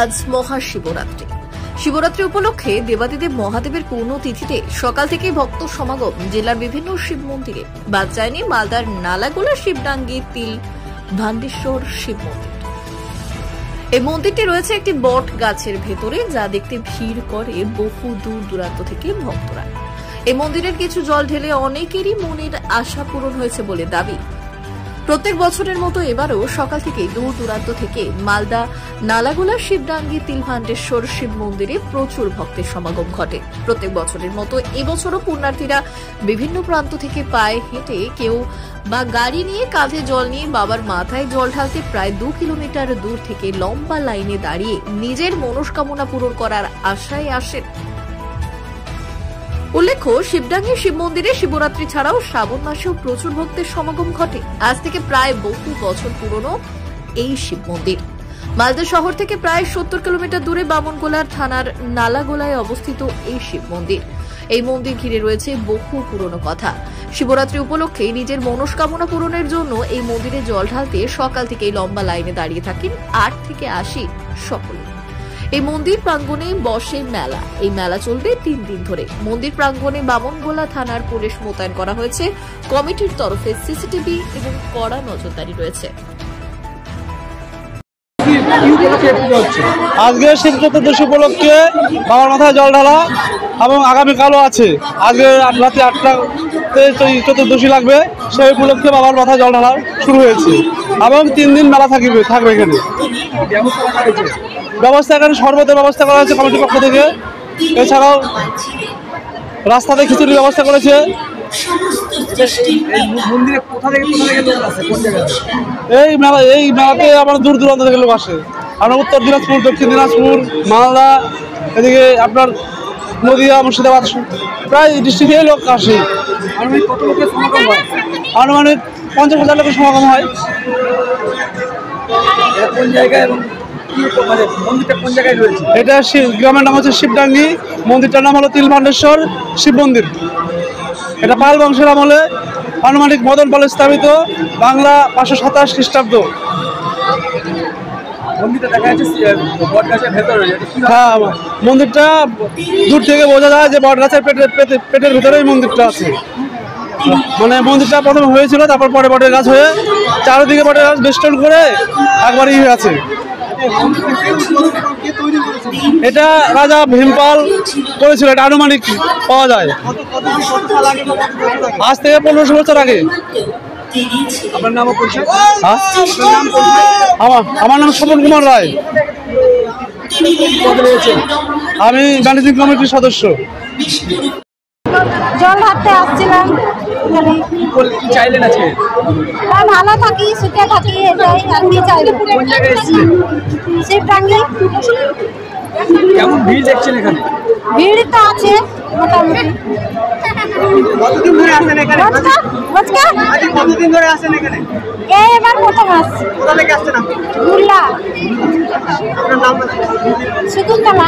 আজ মহাশিবরাত্রি। শিবরাত্রি উপলক্ষে দেবাদিদেব মহাদেবের পুণ্যতিথিতে সকাল থেকেই ভক্ত সমাগম জেলার বিভিন্ন শিব মন্দিরে। বাদ যায়নি মালদার নালাগোলা শিবডাঙ্গি তিল ভান্ডেশ্বর শিব মন্দির। এই মন্দিরটি রয়েছে একটি বট গাছের ভেতরে, যা দেখতে ভিড় করে বহু দূর দূরান্ত থেকে ভক্তরা। এই মন্দিরের কিছু জল ঢেলে অনেকেরই মনের আশা পূরণ হয়েছে বলে দাবি। প্রত্যেক বছরের মতো এবারও সকাল থেকেই দূর দূরান্ত থেকে মালদা নালাগোলা শিবডাঙ্গি তিলভান্ডেশ্বর শিব মন্দিরে প্রচুর ভক্তের সমাগম ঘটে। প্রত্যেক বছরের মতো এবছরও পুণ্যার্থীরা বিভিন্ন প্রান্ত থেকে পায়ে হেঁটে, কেউ বা গাড়ি নিয়ে কাঁধে জল নিয়ে বাবার মাথায় জল ঢালতে প্রায় 2 কিলোমিটার দূর থেকে লম্বা লাইনে দাঁড়িয়ে নিজের মনস্কামনা পূরণ করার আশায় আসেন। উল্লেখ্য, শিবডাঙ্গি শিব মন্দিরে শিবরাত্রি ছাড়াও শ্রাবণ মাসেও প্রচুর ভক্তের সমাগম ঘটে। আজ থেকে প্রায় বহু বছর পুরনো এই শিব মন্দির মালদা শহর থেকে প্রায় 70 কিলোমিটার দূরে বামনগোলার থানার নালাগোলায় অবস্থিত এই শিব মন্দির। এই মন্দির ঘিরে রয়েছে বহু পুরনো কথা। শিবরাত্রি উপলক্ষে নিজের মনস্কামনা পূরণের জন্য এই মন্দিরে জল ঢালতে সকাল থেকেই লম্বা লাইনে দাঁড়িয়ে থাকেন 8 থেকে 80 সকলে। এই মন্দির প্রাঙ্গণে বসে মেলা। এই মেলা চলবে 3 দিন ধরে। মন্দির প্রাঙ্গণে বামনগোলা থানার পুলিশ মোতায়েন করা হয়েছে। কমিটির তরফে সিসিটিভি এবং কড়া নজরদারি রয়েছে। আজকে শিব চতুর্দশী উপলক্ষে বাবার মাথায় জল ঢালা এবং আগামীকালও আছে। আজকে রাতে 8টাতে চতুর্দশী লাগবে, সেই উপলক্ষে বাবার মাথায় জল ঢালা শুরু হয়েছে এবং 3 দিন মেলা থাকবে এখানে। ব্যবস্থা এখানে শরবতের ব্যবস্থা করা হয়েছে কমিটির পক্ষ থেকে। এছাড়াও রাস্তাতে খিচুড়ির ব্যবস্থা করেছে। এই মেলাতে আমার দূর দূরান্ত থেকে লোক আসে। আমরা উত্তর দিনাজপুর, দক্ষিণ দিনাজপুর, মালদা, এদিকে আপনার নদিয়া, মুর্শিদাবাদ, প্রায় ডিস্ট্রিক্টে লোক আসে। আনুমানিক 50,000 লোকের সমাগম হয়। কোন জায়গায় এবং মন্দিরটা কোন জায়গায় রয়েছে? এটা গ্রামের নাম হচ্ছে শিবডাঙ্গি, মন্দিরটার নাম হলো তিলভান্ডেশ্বর শিব মন্দির। এটা পাল বংশের আমলে আনুমানিক মদন পাল স্থাপিত, বাংলা 527 খ্রিস্টাব্দ। মন্দিরটা দেখা যাচ্ছে বটগাছের ভেতরে। হ্যাঁ, মন্দিরটা দূর থেকে বোঝা যায় যে বটগাছের পেটের ভেতরেই মন্দিরটা আছে। মানে মন্দিরটা প্রথমে হয়েছিল, তারপর পরে বটের গাছ হয়ে চারিদিকে বটের গাছ বেষ্টন করে একবারই হয়ে আছে। এটা রাজা ভীমপাল করেছিল, এটা আনুমানিক পাওয়া যায় আজ থেকে 1500 বছর আগে। আপনার নাম পরিচয়? আমার নাম স্বপন কুমার রায়। আমি ম্যানেজিং কমিটির সদস্য। জল হাঁটতে আসছিলাম। কি চাইলেন আজকে? ভালো থাকি, সুখে থাকি, এটাই আর কি চাইবো। কোন জায়গায় এসেছিলেন? শিবডাঙ্গি। কেমন ভিড় দেখছেন এখানে? ভিড় তো আছে মোটামুটি। কতদিন ধরে আসেন এখানে? কতদিন ধরে আসেন এখানে? এবার প্রথম আসছি। কোথা থেকে আসছেন আপনি? গুল্লা আপনার নাম? শকুন্তলা।